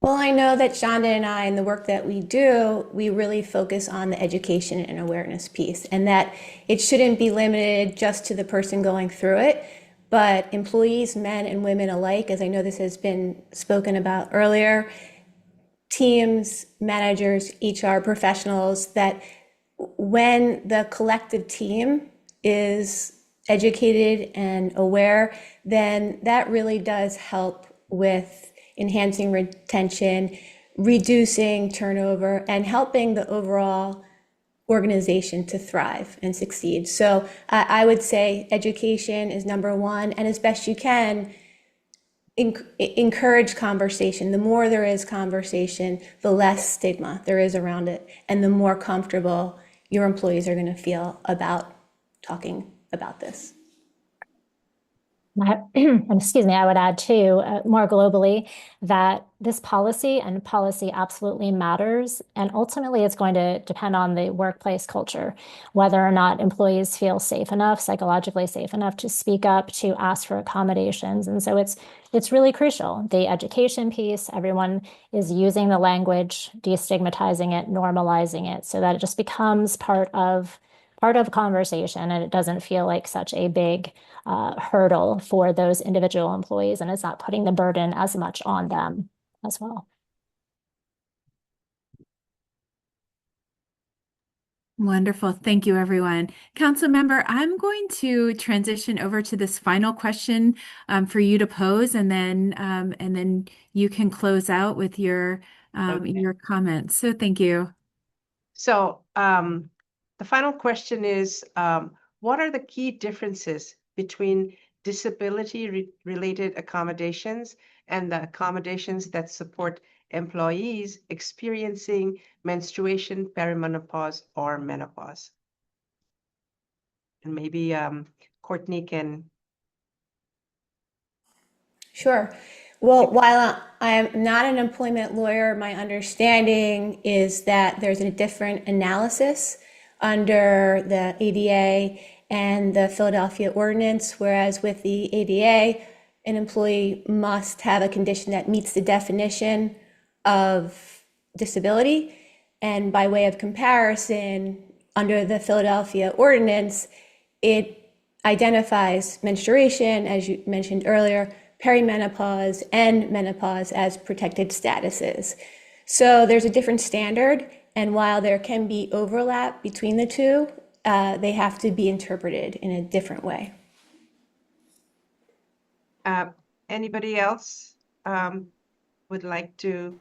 Well, I know that Shonda and I, in the work that we do, we really focus on the education and awareness piece, and that it shouldn't be limited just to the person going through it, but employees, men and women alike, as I know this has been spoken about earlier, teams, managers, HR professionals, that when the collective team is educated and aware, then that really does help with enhancing retention, reducing turnover, and helping the overall organization to thrive and succeed. So I would say education is number one, and as best you can, encourage conversation. The more there is conversation, the less stigma there is around it, and the more comfortable your employees are going to feel about talking about this. Excuse me, I would add too, more globally, that this policy absolutely matters. And ultimately, it's going to depend on the workplace culture, whether or not employees feel safe enough, psychologically safe enough to speak up, to ask for accommodations. And so it's really crucial. The education piece, everyone is using the language, destigmatizing it, normalizing it, so that it just becomes part of conversation, and it doesn't feel like such a big hurdle for those individual employees, and it's not putting the burden as much on them as well. Wonderful. Thank you, everyone. Councilmember, I'm going to transition over to this final question for you to pose, and then you can close out with your comments. So thank you. So the final question is, what are the key differences between disability-related accommodations and the accommodations that support employees experiencing menstruation, perimenopause, or menopause? And maybe Courtney can. Sure. Well, while I'm not an employment lawyer, my understanding is that there's a different analysis under the ADA and the Philadelphia Ordinance, whereas with the ADA, an employee must have a condition that meets the definition of disability. And by way of comparison, under the Philadelphia Ordinance, it identifies menstruation, as you mentioned earlier, perimenopause and menopause as protected statuses. So there's a different standard, and while there can be overlap between the two, they have to be interpreted in a different way. Anybody else would like to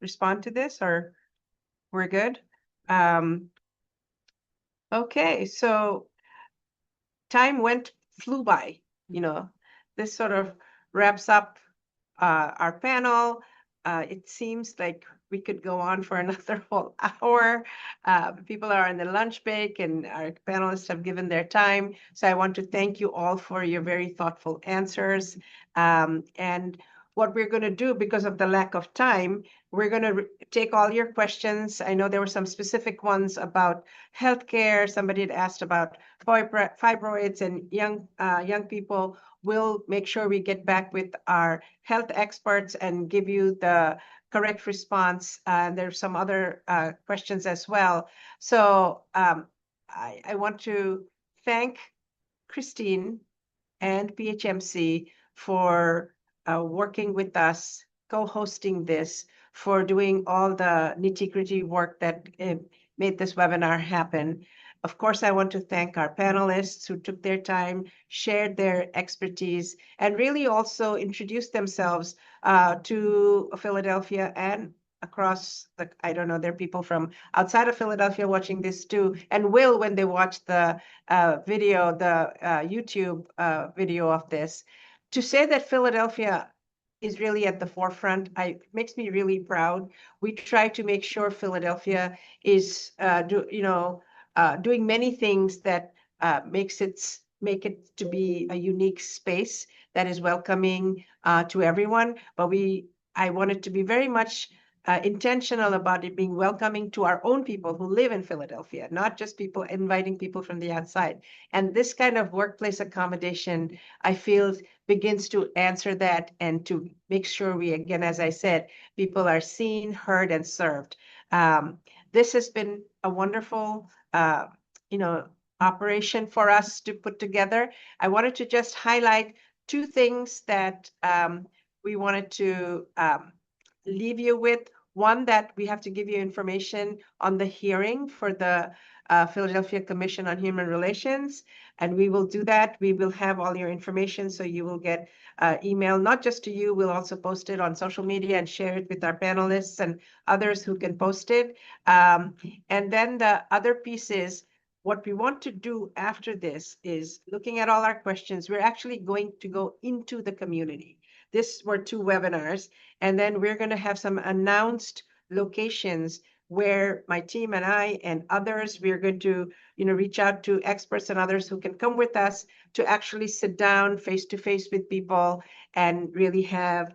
respond to this, or we're good? Okay, so time flew by. This sort of wraps up our panel. It seems like we could go on for another whole hour. People are on the lunch break and our panelists have given their time. So I want to thank you all for your very thoughtful answers. And what we're going to do, because of the lack of time, we're going to take all your questions. I know there were some specific ones about healthcare. Somebody had asked about fibroids and young people. We'll make sure we get back with our health experts and give you the correct response. There's some other questions as well. So I want to thank Christine and PHMC for working with us, co-hosting this, for doing all the nitty-gritty work that made this webinar happen. Of course, I want to thank our panelists who took their time, shared their expertise, and really also introduced themselves to Philadelphia and across the, I don't know, there are people from outside of Philadelphia watching this too, and will when they watch the video, the YouTube video of this. To say that Philadelphia is really at the forefront, makes me really proud. We try to make sure Philadelphia is doing many things that make it to be a unique space that is welcoming to everyone. But I wanted to be very much intentional about it being welcoming to our own people who live in Philadelphia, not just people inviting people from the outside. And this kind of workplace accommodation, I feel, begins to answer that and to make sure we, again, as I said, people are seen, heard, and served. This has been a wonderful, operation for us to put together. I wanted to just highlight two things that we wanted to leave you with. One, that we have to give you information on the hearing for the Philadelphia Commission on Human Relations, and we will do that. We will have all your information, so you will get email, not just to you, we'll also post it on social media and share it with our panelists and others who can post it. And then the other piece is, what we want to do after this is, looking at all our questions, we're actually going to go into the community. This were two webinars, and then we're going to have some announced locations where my team and I and others, we're going to, reach out to experts and others who can come with us to actually sit down face to face with people and really have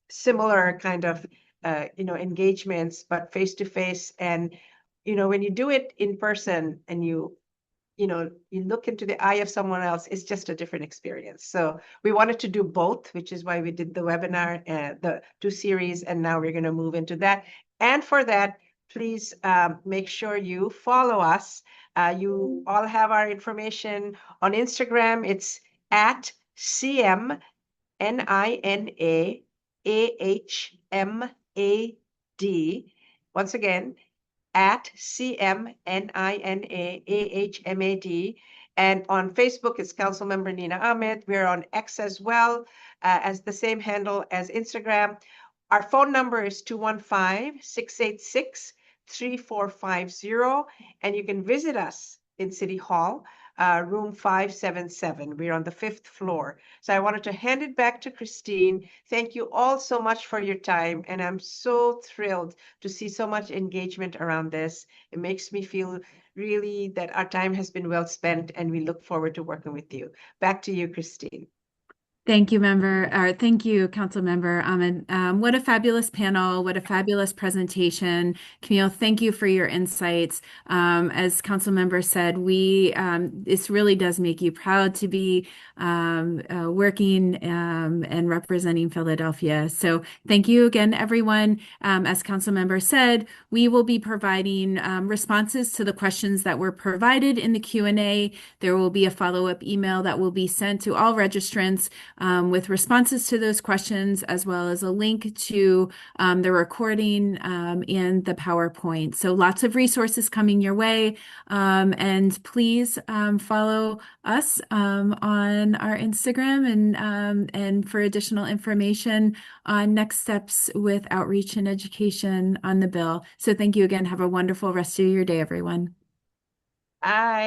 similar kind of, engagements, but face to face. And, when you do it in person and you look into the eye of someone else, it's just a different experience. So we wanted to do both, which is why we did the webinar, the two series, and now we're going to move into that. And for that, please make sure you follow us. You all have our information on Instagram. It's at CMNINAAHMAD. Once again, at CMNINAAHMAD. And on Facebook, it's Councilmember Nina Ahmed. We're on X as well, as the same handle as Instagram. Our phone number is 215-686-3450. And you can visit us in City Hall, room 577. We're on the 5th floor. So I wanted to hand it back to Christine. Thank you all so much for your time. And I'm so thrilled to see so much engagement around this. It makes me feel really that our time has been well spent, and we look forward to working with you. Back to you, Christine. Thank you, thank you, Councilmember Ahmad. What a fabulous panel, what a fabulous presentation. Camille, thank you for your insights. As Councilmember said, this really does make you proud to be working and representing Philadelphia. So thank you again, everyone. As Councilmember said, we will be providing responses to the questions that were provided in the Q&A. There will be a follow-up email that will be sent to all registrants with responses to those questions, as well as a link to the recording and the PowerPoint. So lots of resources coming your way. And please follow us on our Instagram and for additional information on next steps with outreach and education on the bill. So thank you again. Have a wonderful rest of your day, everyone. Bye.